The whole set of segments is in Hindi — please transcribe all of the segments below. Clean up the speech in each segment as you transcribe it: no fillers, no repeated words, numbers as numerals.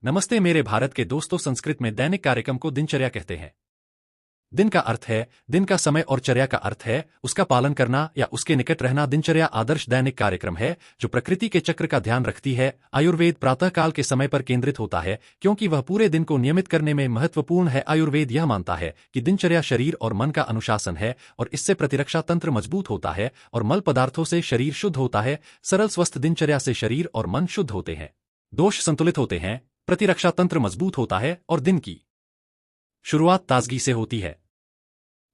नमस्ते मेरे भारत के दोस्तों। संस्कृत में दैनिक कार्यक्रम को दिनचर्या कहते हैं। दिन का अर्थ है दिन का समय और चर्या का अर्थ है उसका पालन करना या उसके निकट रहना। दिनचर्या आदर्श दैनिक कार्यक्रम है जो प्रकृति के चक्र का ध्यान रखती है। आयुर्वेद प्रातःकाल के समय पर केंद्रित होता है क्योंकि वह पूरे दिन को नियमित करने में महत्वपूर्ण है। आयुर्वेद यह मानता है कि दिनचर्या शरीर और मन का अनुशासन है और इससे प्रतिरक्षा तंत्र मजबूत होता है और मल पदार्थों से शरीर शुद्ध होता है। सरल स्वस्थ दिनचर्या से शरीर और मन शुद्ध होते हैं, दोष संतुलित होते हैं, प्रतिरक्षा तंत्र मजबूत होता है और दिन की शुरुआत ताजगी से होती है।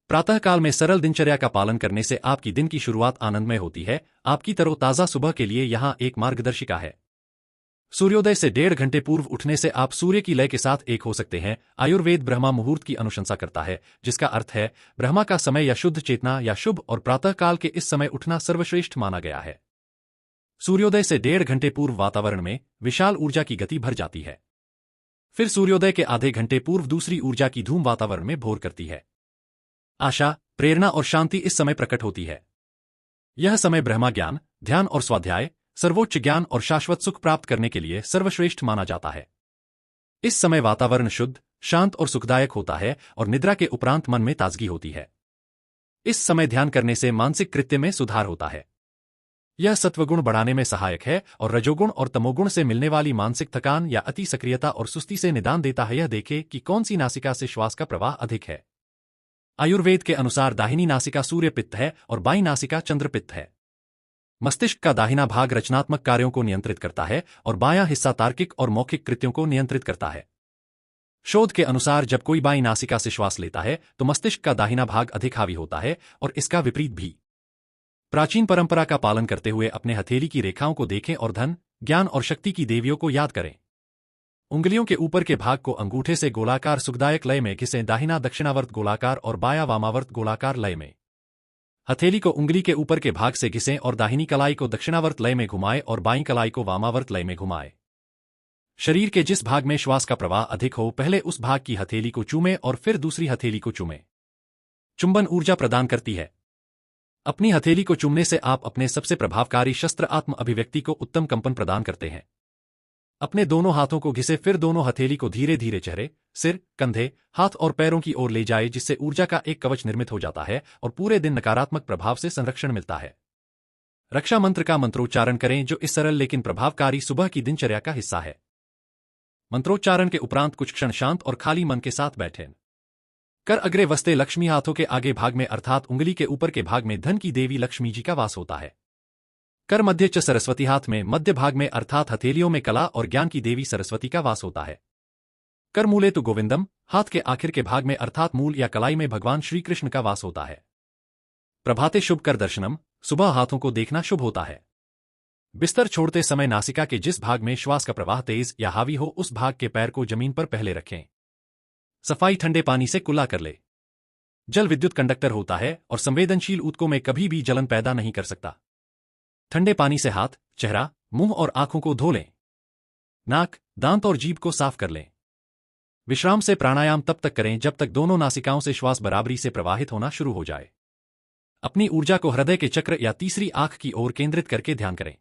प्रातःकाल में सरल दिनचर्या का पालन करने से आपकी दिन की शुरुआत आनंदमय होती है। आपकी तरोताजा सुबह के लिए यहां एक मार्गदर्शिका है। सूर्योदय से 1.5 घंटे पूर्व उठने से आप सूर्य की लय के साथ एक हो सकते हैं। आयुर्वेद ब्रह्मा मुहूर्त की अनुशंसा करता है, जिसका अर्थ है ब्रह्मा का समय या शुद्ध चेतना या शुभ, और प्रातःकाल के इस समय उठना सर्वश्रेष्ठ माना गया है। सूर्योदय से 1.5 घंटे पूर्व वातावरण में विशाल ऊर्जा की गति भर जाती है। फिर सूर्योदय के आधे घंटे पूर्व दूसरी ऊर्जा की धूम वातावरण में भोर करती है। आशा, प्रेरणा और शांति इस समय प्रकट होती है। यह समय ब्रह्मा ज्ञान, ध्यान और स्वाध्याय, सर्वोच्च ज्ञान और शाश्वत सुख प्राप्त करने के लिए सर्वश्रेष्ठ माना जाता है। इस समय वातावरण शुद्ध, शांत और सुखदायक होता है और निद्रा के उपरांत मन में ताजगी होती है। इस समय ध्यान करने से मानसिक कृत्य में सुधार होता है। यह सत्वगुण बढ़ाने में सहायक है और रजोगुण और तमोगुण से मिलने वाली मानसिक थकान या अति सक्रियता और सुस्ती से निदान देता है। यह देखें कि कौन सी नासिका से श्वास का प्रवाह अधिक है। आयुर्वेद के अनुसार दाहिनी नासिका सूर्य पित्त है और बाईं नासिका चंद्र पित्त है। मस्तिष्क का दाहिना भाग रचनात्मक कार्यों को नियंत्रित करता है और बायां हिस्सा तार्किक और मौखिक कृत्यों को नियंत्रित करता है। शोध के अनुसार जब कोई बाईं नासिका से श्वास लेता है तो मस्तिष्क का दाहिना भाग अधिक हावी होता है और इसका विपरीत भी। प्राचीन परंपरा का पालन करते हुए अपने हथेली की रेखाओं को देखें और धन, ज्ञान और शक्ति की देवियों को याद करें। उंगलियों के ऊपर के भाग को अंगूठे से गोलाकार सुखदायक लय में घिसें, दाहिना दक्षिणावर्त गोलाकार और बायां वामावर्त गोलाकार लय में। हथेली को उंगली के ऊपर के भाग से घिसें और दाहिनी कलाई को दक्षिणावर्त लय में घुमाएं और बाईं कलाई को वामावर्त लय में घुमाएं। शरीर के जिस भाग में श्वास का प्रवाह अधिक हो पहले उस भाग की हथेली को चूमें और फिर दूसरी हथेली को चूमें। चुंबन ऊर्जा प्रदान करती है। अपनी हथेली को चूमने से आप अपने सबसे प्रभावकारी शस्त्र आत्म अभिव्यक्ति को उत्तम कंपन प्रदान करते हैं। अपने दोनों हाथों को घिसे, फिर दोनों हथेली को धीरे धीरे चेहरे, सिर, कंधे, हाथ और पैरों की ओर ले जाए, जिससे ऊर्जा का एक कवच निर्मित हो जाता है और पूरे दिन नकारात्मक प्रभाव से संरक्षण मिलता है। रक्षा मंत्र का मंत्रोच्चारण करें, जो इस सरल लेकिन प्रभावकारी सुबह की दिनचर्या का हिस्सा है। मंत्रोच्चारण के उपरांत कुछ क्षण शांत और खाली मन के साथ बैठें। कर अग्रे वस्ते लक्ष्मी, हाथों के आगे भाग में अर्थात उंगली के ऊपर के भाग में धन की देवी लक्ष्मी जी का वास होता है। कर मध्य च सरस्वती, हाथ में मध्य भाग में अर्थात हथेलियों में कला और ज्ञान की देवी सरस्वती का वास होता है। कर मूले तु गोविंदम, हाथ के आखिर के भाग में अर्थात मूल या कलाई में भगवान श्री कृष्ण का वास होता है। प्रभाते शुभ कर दर्शनम, सुबह हाथों को देखना शुभ होता है। बिस्तर छोड़ते समय नासिका के जिस भाग में श्वास का प्रवाह तेज या हावी हो उस भाग के पैर को जमीन पर पहले रखें। सफाई ठंडे पानी से कुल्ला कर ले। जल विद्युत कंडक्टर होता है और संवेदनशील ऊतकों में कभी भी जलन पैदा नहीं कर सकता। ठंडे पानी से हाथ, चेहरा, मुंह और आंखों को धो लें। नाक, दांत और जीभ को साफ कर लें। विश्राम से प्राणायाम तब तक करें जब तक दोनों नासिकाओं से श्वास बराबरी से प्रवाहित होना शुरू हो जाए। अपनी ऊर्जा को हृदय के चक्र या तीसरी आंख की ओर केंद्रित करके ध्यान करें।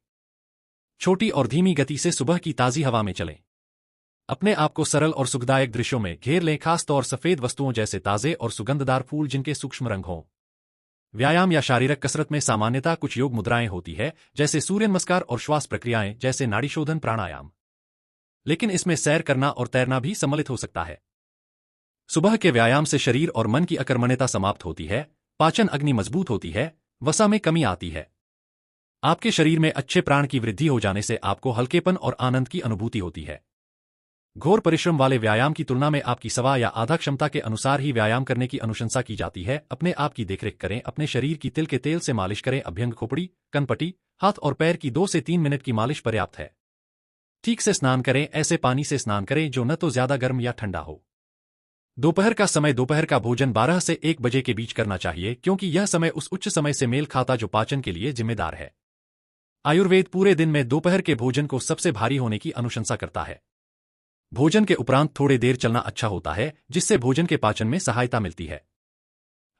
छोटी और धीमी गति से सुबह की ताजी हवा में चलें। अपने आप को सरल और सुखदायक दृश्यों में घेर लें, खास तौर सफेद वस्तुओं जैसे ताजे और सुगंधदार फूल जिनके सूक्ष्म रंग हों। व्यायाम या शारीरिक कसरत में सामान्यतः कुछ योग मुद्राएं होती है, जैसे सूर्य नमस्कार और श्वास प्रक्रियाएं जैसे नाड़ीशोधन प्राणायाम। लेकिन इसमें सैर करना और तैरना भी सम्मिलित हो सकता है। सुबह के व्यायाम से शरीर और मन की अकर्मण्यता समाप्त होती है, पाचन अग्नि मजबूत होती है, वसा में कमी आती है। आपके शरीर में अच्छे प्राण की वृद्धि हो जाने से आपको हल्केपन और आनंद की अनुभूति होती है। घोर परिश्रम वाले व्यायाम की तुलना में आपकी सवा या आधा क्षमता के अनुसार ही व्यायाम करने की अनुशंसा की जाती है। अपने आप की देखरेख करें, अपने शरीर की तिल के तेल से मालिश करें। अभ्यंग, खोपड़ी, कनपटी, हाथ और पैर की 2 से 3 मिनट की मालिश पर्याप्त है। ठीक से स्नान करें, ऐसे पानी से स्नान करें जो न तो ज्यादा गर्म या ठंडा हो। दोपहर का समय, दोपहर का भोजन 12 से 1 बजे के बीच करना चाहिए, क्योंकि यह समय उस उच्च समय से मेल खाता जो पाचन के लिए जिम्मेदार है। आयुर्वेद पूरे दिन में दोपहर के भोजन को सबसे भारी होने की अनुशंसा करता है। भोजन के उपरांत थोड़ी देर चलना अच्छा होता है, जिससे भोजन के पाचन में सहायता मिलती है।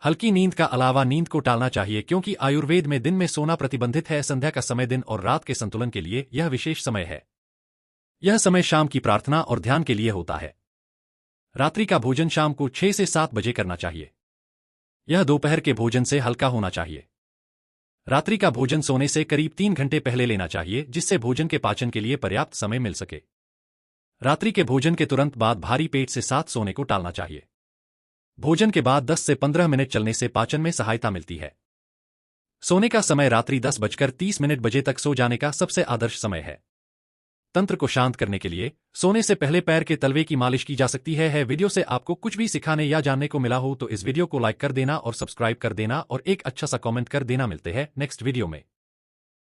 हल्की नींद का अलावा नींद को टालना चाहिए, क्योंकि आयुर्वेद में दिन में सोना प्रतिबंधित है। संध्या का समय दिन और रात के संतुलन के लिए यह विशेष समय है। यह समय शाम की प्रार्थना और ध्यान के लिए होता है। रात्रि का भोजन शाम को 6 से 7 बजे करना चाहिए। यह दोपहर के भोजन से हल्का होना चाहिए। रात्रि का भोजन सोने से करीब 3 घंटे पहले लेना चाहिए, जिससे भोजन के पाचन के लिए पर्याप्त समय मिल सके। रात्रि के भोजन के तुरंत बाद भारी पेट से साथ सोने को टालना चाहिए। भोजन के बाद 10 से 15 मिनट चलने से पाचन में सहायता मिलती है। सोने का समय रात्रि 10:30 बजे तक सो जाने का सबसे आदर्श समय है। तंत्र को शांत करने के लिए सोने से पहले पैर के तलवे की मालिश की जा सकती है। वीडियो से आपको कुछ भी सिखाने या जानने को मिला हो तो इस वीडियो को लाइक कर देना और सब्सक्राइब कर देना और एक अच्छा सा कमेंट कर देना। मिलते हैं नेक्स्ट वीडियो में।